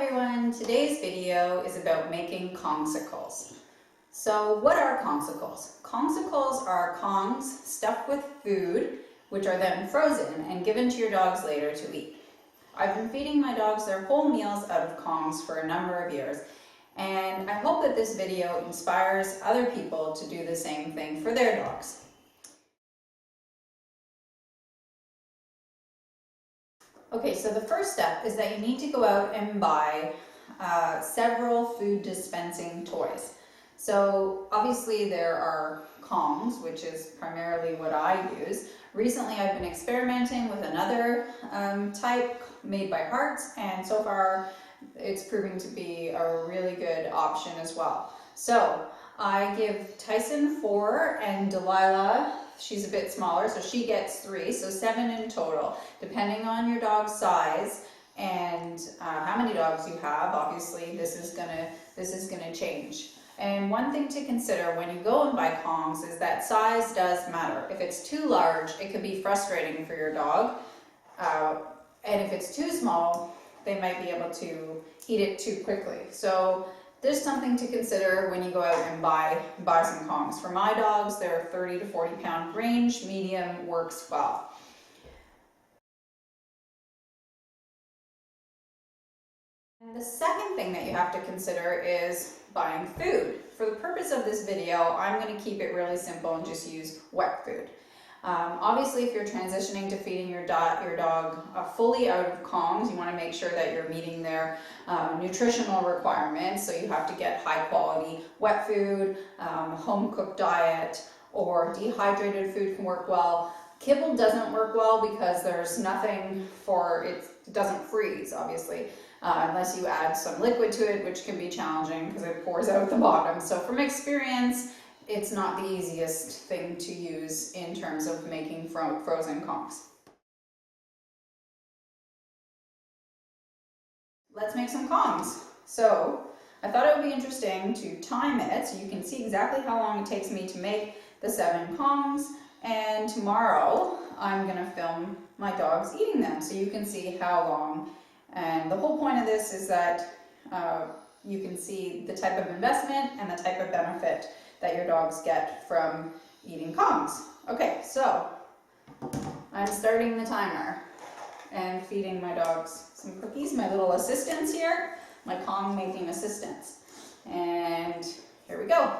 everyone, today's video is about making Kongsicles. So what are Kongsicles? Kongsicles are Kongs stuffed with food, which are then frozen and given to your dogs later to eat. I've been feeding my dogs their whole meals out of Kongs for a number of years, and I hope that this video inspires other people to do the same thing for their dogs. Okay, so the first step is that you need to go out and buy several food dispensing toys. So obviously there are Kongs, which is primarily what I use. Recently I've been experimenting with another type made by Hearts, and so far it's proving to be a really good option as well. So I give Tyson 4 and Delilah, she's a bit smaller, so she gets 3, so 7 in total, depending on your dog's size and how many dogs you have. Obviously this is gonna change. And one thing to consider when you go and buy Kongs is that size does matter. If it's too large, it could be frustrating for your dog, and if it's too small, they might be able to eat it too quickly. So there's something to consider when you go out and buy some Kongs. For my dogs, they're 30 to 40 pound range. Medium works well. And the second thing that you have to consider is buying food. For the purpose of this video, I'm going to keep it really simple and just use wet food. Obviously, if you're transitioning to feeding your dog fully out of Kongs, you want to make sure that you're meeting their nutritional requirements. So you have to get high quality wet food, home cooked diet, or dehydrated food can work well. Kibble doesn't work well because there's nothing for it. It doesn't freeze, obviously, unless you add some liquid to it, which can be challenging because it pours out the bottom. So from experience, it's not the easiest thing to use in terms of making frozen Kongs. Let's make some Kongs. So I thought it would be interesting to time it so you can see exactly how long it takes me to make the 7 Kongs. And tomorrow I'm going to film my dogs eating them so you can see how long. And the whole point of this is that you can see the type of investment and the type of benefit that your dogs get from eating Kongs. Okay, so I'm starting the timer and feeding my dogs some cookies, my little assistants here, my Kong making assistants. And here we go.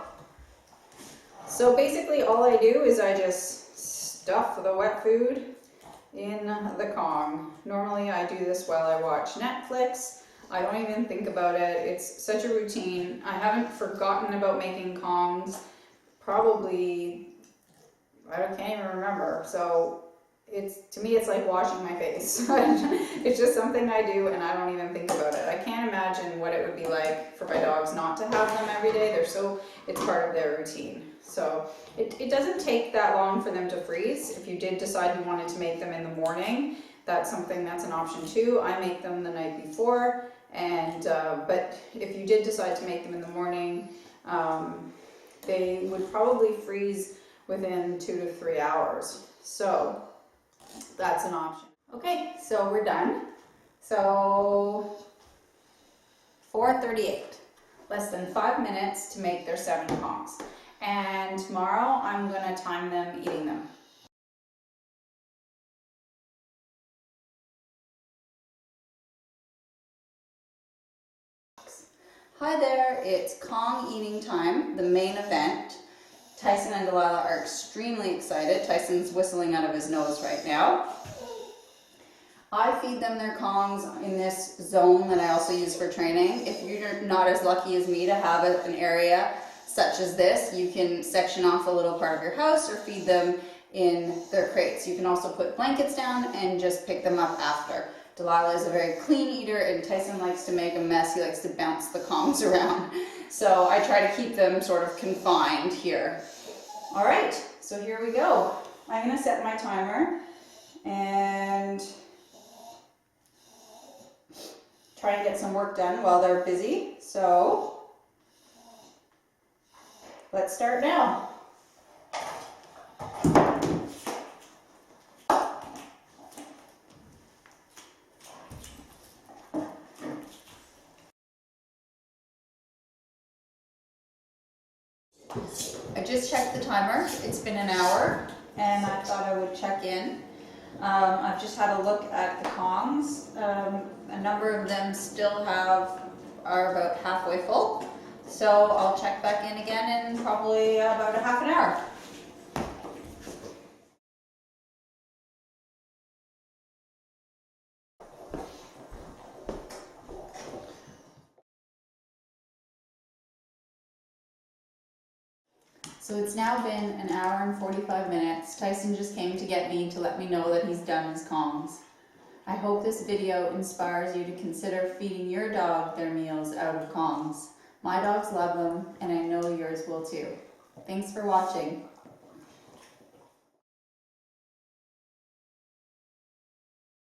So basically all I do is I just stuff the wet food in the Kong. Normally I do this while I watch Netflix. I don't even think about it. It's such a routine. I haven't forgotten about making Kongs. Probably, I can't even remember. So to me, it's like washing my face. It's just something I do and I don't even think about it. I can't imagine what it would be like for my dogs not to have them every day. It's part of their routine. So it doesn't take that long for them to freeze. If you did decide you wanted to make them in the morning, that's an option too. I make them the night before. And but if you did decide to make them in the morning, they would probably freeze within 2 to 3 hours. So that's an option. Okay, so we're done. So 4:38, less than 5 minutes to make their 7 Kongs. And tomorrow I'm gonna time them eating them. Hi there, it's Kong eating time, the main event. Tyson and Delilah are extremely excited. Tyson's whistling out of his nose right now. I feed them their Kongs in this zone that I also use for training. If you're not as lucky as me to have an area such as this, you can section off a little part of your house or feed them in their crates. You can also put blankets down and just pick them up after. Delilah is a very clean eater and Tyson likes to make a mess. He likes to bounce the Kongs around. So I try to keep them sort of confined here. All right, so here we go. I'm gonna set my timer and try and get some work done while they're busy. So let's start now. I just checked the timer. It's been an hour, and I thought I would check in. I've just had a look at the Kongs. A number of them still are about halfway full. So I'll check back in again in probably about a half an hour. So it's now been an hour and 45 minutes. Tyson just came to get me to let me know that he's done his Kongs. I hope this video inspires you to consider feeding your dog their meals out of Kongs. My dogs love them, and I know yours will too. Thanks for watching.